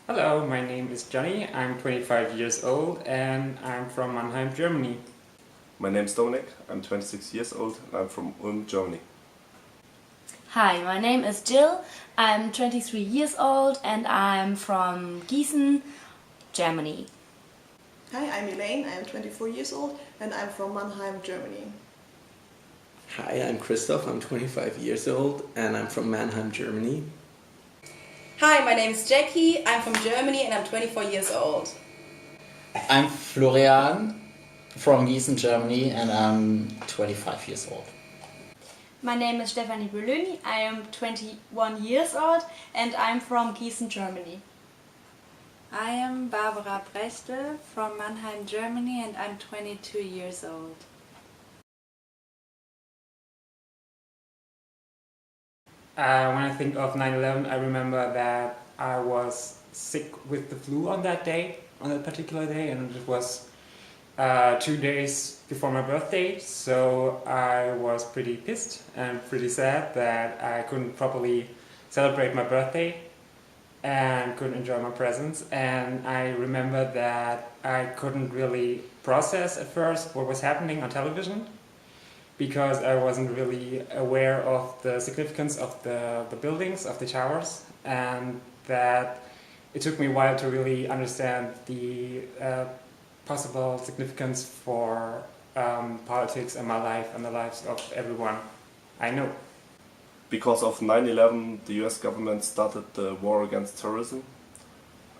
Hello, my name is Johnny. I'm 25 years old and I'm from Mannheim, Germany. My name is Dominik, I'm 26 years old and I'm from Ulm, Germany. Hi, my name is Jill. I'm 23 years old and I'm from Gießen, Germany. Hi, I'm Elaine, I'm 24 years old and I'm from Mannheim, Germany. Hi, I'm Christoph, I'm 25 years old and I'm from Mannheim, Germany. Hi, my name is Jackie, I'm from Germany and I'm 24 years old. I'm Florian from Gießen, Germany, and I'm 25 years old. My name is Stefanie Bölöni. I am 21 years old and I'm from Gießen, Germany. I am Barbara Brechte from Mannheim, Germany, and I'm 22 years old. When I think of 9/11, I remember that I was sick with the flu on that particular day, and it was 2 days before my birthday, so I was pretty pissed and pretty sad that I couldn't properly celebrate my birthday and couldn't enjoy my presents. And I remember that I couldn't really process at first what was happening on television, because I wasn't really aware of the significance of the buildings, of the towers, and that it took me a while to really understand the possible significance for politics and my life and the lives of everyone I know. Because of 9/11, the US government started the war against terrorism.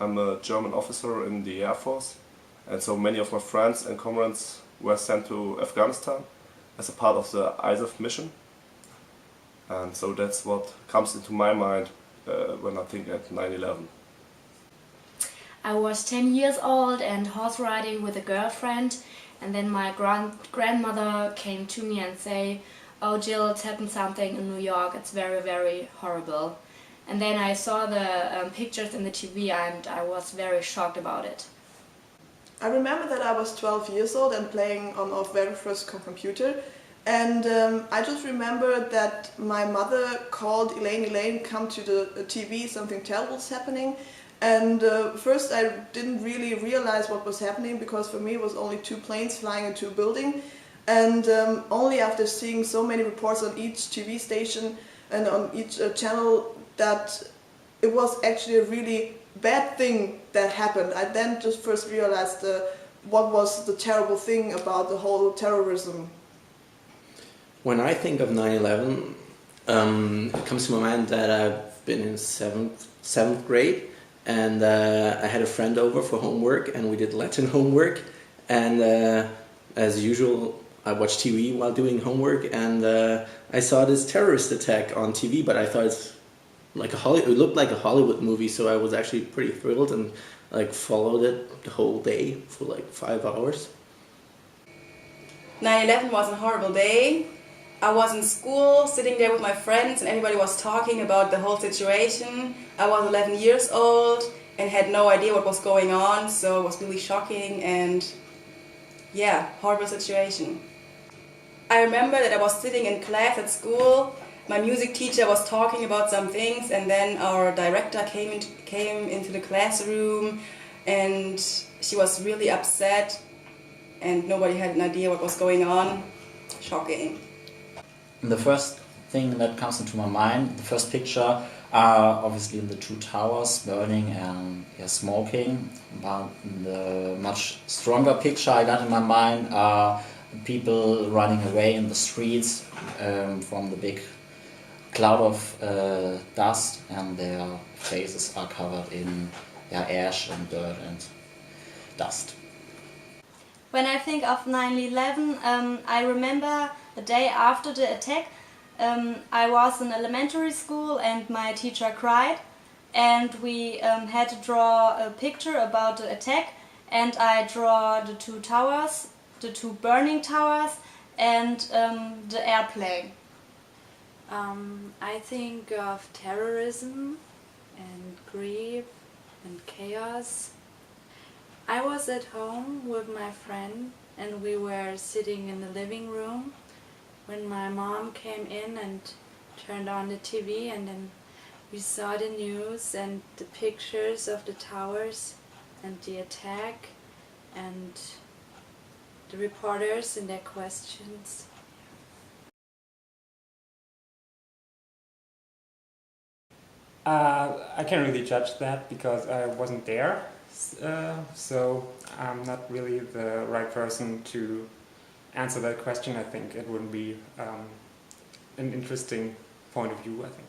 I'm a German officer in the Air Force, and so many of my friends and comrades were sent to Afghanistan as a part of the ISAF mission. And so that's what comes into my mind when I think at 9/11. I was 10 years old and horse riding with a girlfriend, and then my grandmother came to me and say, "Oh Jill, it's happened something in New York, it's very, very horrible." And then I saw the pictures in the TV and I was very shocked about it. I remember that I was 12 years old and playing on our very first computer, and I just remember that my mother called Elaine, come to the TV, something terrible is happening. And first I didn't really realize what was happening, because for me it was only two planes flying into a building. And only after seeing so many reports on each TV station and on each channel that it was actually a really bad thing that happened, I then just first realized what was the terrible thing about the whole terrorism. When I think of 9/11, it comes to my mind that I've been in seventh grade, and I had a friend over for homework, and we did Latin homework, and as usual I watched TV while doing homework, and I saw this terrorist attack on TV, but I thought it looked like a Hollywood movie, so I was actually pretty thrilled and followed it the whole day for 5 hours. 9/11 was a horrible day. I was in school, sitting there with my friends, and everybody was talking about the whole situation. I was 11 years old and had no idea what was going on, so it was really shocking and yeah, horrible situation. I remember that I was sitting in class at school. My music teacher was talking about some things, and then our director came into the classroom, and she was really upset, and nobody had an idea what was going on. Shocking. The first thing that comes into my mind, the first picture, are obviously the two towers burning and smoking. But the much stronger picture I got in my mind are people running away in the streets from the big cloud of dust, and their faces are covered in ash and dirt and dust. When I think of 9/11, I remember the day after the attack. I was in elementary school and my teacher cried, and we had to draw a picture about the attack, and I draw the two towers, the two burning towers, and the airplane. I think of terrorism and grief and chaos. I was at home with my friend and we were sitting in the living room when my mom came in and turned on the TV, and then We saw the news and the pictures of the towers and the attack and the reporters and their questions. I can't really judge that because I wasn't there, so I'm not really the right person to answer that question. I think it wouldn't be an interesting point of view, I think.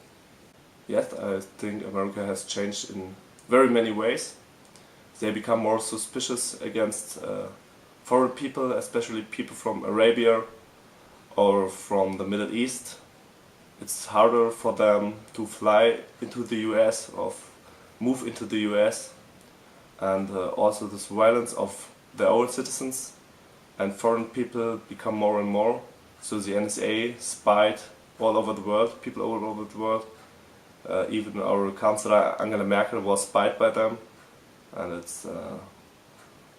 Yes, I think America has changed in very many ways. They become more suspicious against foreign people, especially people from Arabia or from the Middle East. It's harder for them to fly into the US or move into the US, and also this violence of their own citizens and foreign people become more and more. So the NSA spied all over the world, people all over the world. Even our Chancellor Angela Merkel was spied by them, and it's in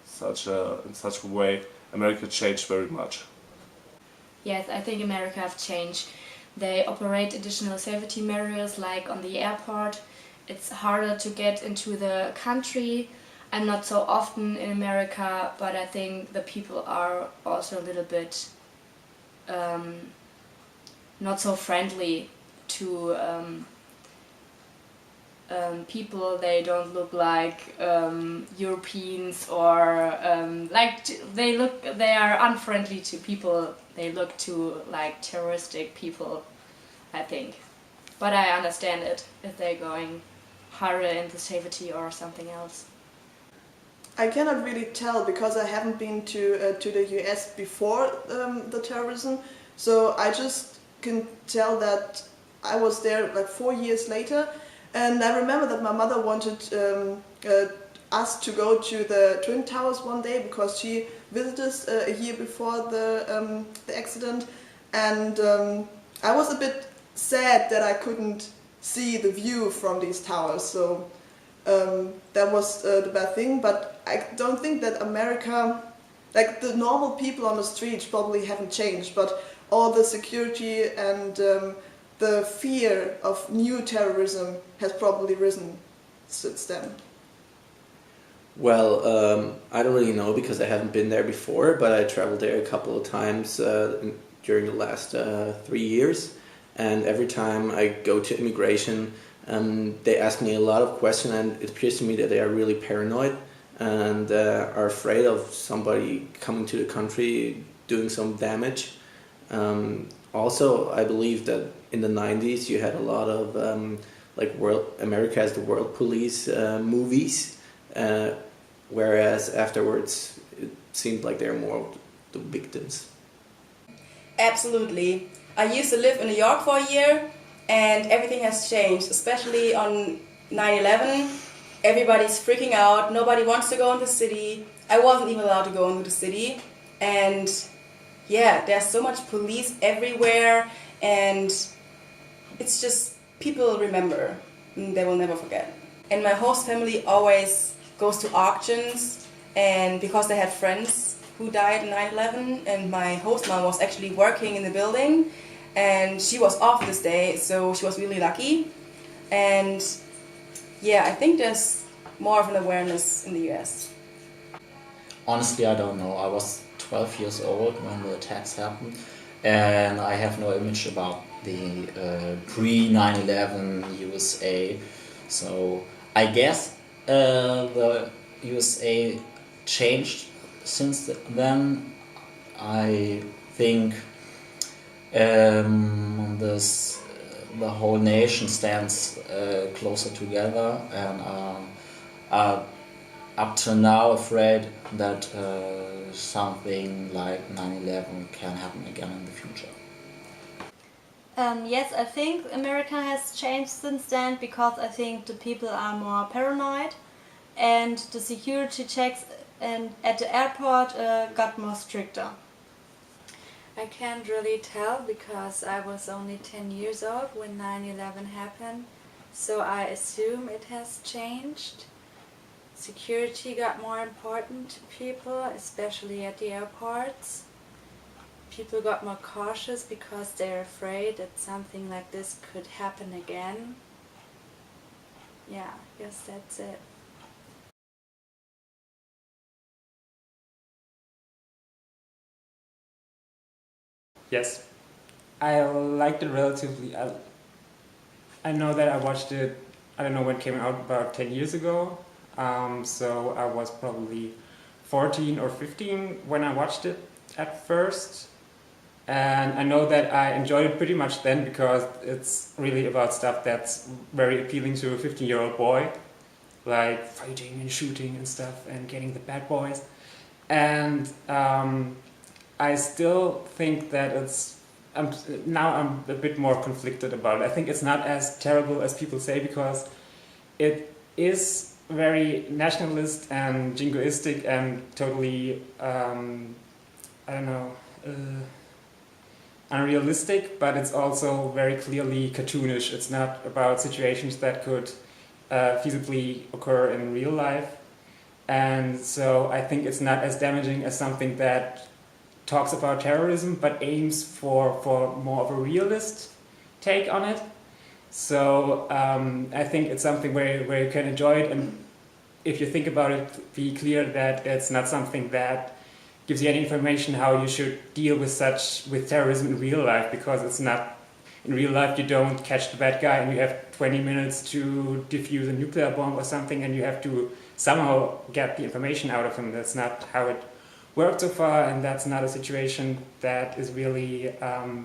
such a way America changed very much. Yes, I think America have changed. They operate additional safety measures like on the airport. It's harder to get into the country. I'm not so often in America, but I think the people are also a little bit not so friendly to people. They don't look like Europeans or they are unfriendly to people. They look to like terroristic people, I think. But I understand it if they're going harder into safety or something else. I cannot really tell because I haven't been to the US before the terrorism, so I just can tell that I was there like 4 years later, and I remember that my mother wanted us to go to the Twin Towers one day because she visited us a year before the accident, and I was a bit sad that I couldn't see the view from these towers, so that was the bad thing. But I don't think that America, like the normal people on the streets probably haven't changed, but all the security and the fear of new terrorism has probably risen since then. Well, I don't really know because I haven't been there before, but I traveled there a couple of times during the last 3 years, and every time I go to immigration, they ask me a lot of questions, and it appears to me that they are really paranoid and are afraid of somebody coming to the country doing some damage. Also, I believe that in the 90s you had a lot of America as the World Police movies, whereas afterwards it seemed like they're more the victims. Absolutely. I used to live in New York for a year, and everything has changed, especially on 9/11. Everybody's freaking out, nobody wants to go in the city. I wasn't even allowed to go into the city, and yeah, there's so much police everywhere, and it's just people remember, and they will never forget. And my host family always goes to auctions, and because they had friends who died in 9/11, and my host mom was actually working in the building, and she was off this day, so she was really lucky. And yeah, I think there's more of an awareness in the US. Honestly, I don't know. I was 12 years old when the attacks happened, and I have no image about the pre-9/11 USA. So I guess the USA changed since then. I think the whole nation stands closer together, and are up to now afraid that something like 9/11 can happen again in the future. Yes, I think America has changed since then because I think the people are more paranoid, and the security checks and at the airport got more stricter. I can't really tell because I was only 10 years old when 9/11 happened, so I assume it has changed. Security got more important to people, especially at the airports. People got more cautious because they're afraid that something like this could happen again. yeah, yes, that's it. Yes, I liked it relatively. I know that I watched it, I don't know when it came out, about 10 years ago. So I was probably 14 or 15 when I watched it at first. And I know that I enjoyed it pretty much then because it's really about stuff that's very appealing to a 15-year-old boy, like fighting and shooting and stuff and getting the bad boys. And I still think that now I'm a bit more conflicted about it. I think it's not as terrible as people say because it is very nationalist and jingoistic and totally, I don't know, unrealistic, but it's also very clearly cartoonish. It's not about situations that could feasibly occur in real life. And so I think it's not as damaging as something that talks about terrorism but aims for more of a realist take on it. So I think it's something where you can enjoy it, and if you think about it, be clear that it's not something that gives you any information how you should deal with terrorism in real life, because it's not in real life. You don't catch the bad guy and you have 20 minutes to defuse a nuclear bomb or something, and you have to somehow get the information out of him. That's not how it worked so far, and that's not a situation that is really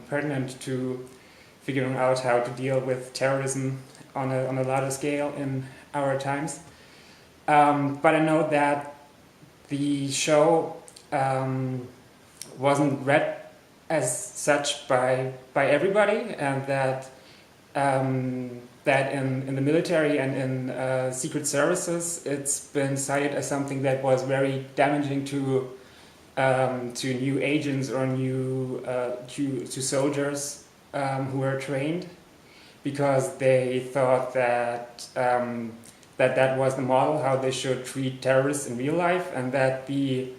pertinent to figuring out how to deal with terrorism on a larger scale in our times. But I know that the show wasn't read as such by everybody, and that that in the military and in secret services it's been cited as something that was very damaging to new agents or to soldiers who were trained, because they thought that that was the model how they should treat terrorists in real life, and that the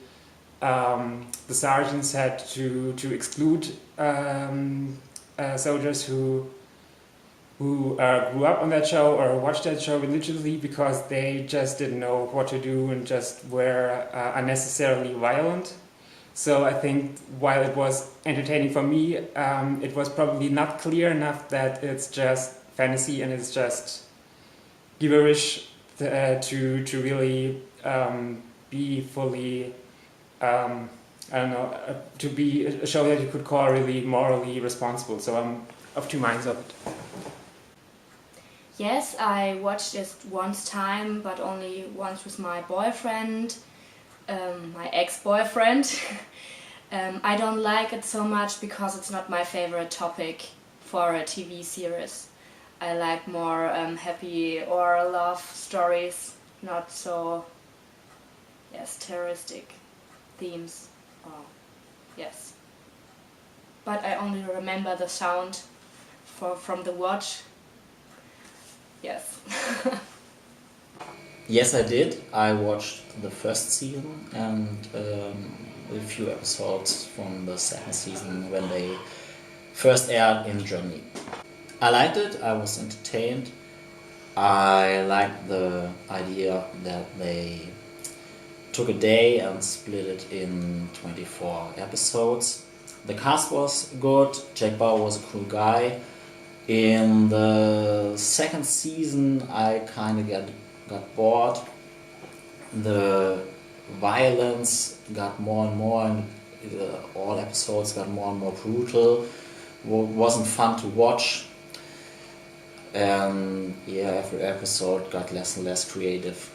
sergeants had to exclude soldiers who grew up on that show or watched that show religiously, because they just didn't know what to do and just were unnecessarily violent. So I think while it was entertaining for me, it was probably not clear enough that it's just fantasy and it's just gibberish to really be fully, I don't know, to be a show that you could call really morally responsible. So I'm of two minds of it. Yes, I watched it once time, but only once with my boyfriend, my ex-boyfriend. I don't like it so much because it's not my favorite topic for a TV series. I like more happy or love stories, not so, yes, terroristic themes. Oh, yes. But I only remember the sound from the watch. Yes. Yes, I did. I watched the first season and a few episodes from the second season when they first aired in Germany. I liked it, I was entertained. I liked the idea that they took a day and split it in 24 episodes. The cast was good, Jack Bauer was a cool guy. In the second season I kind of got bored. The violence got more and more, and all episodes got more and more brutal. Wasn't fun to watch, and yeah, every episode got less and less creative.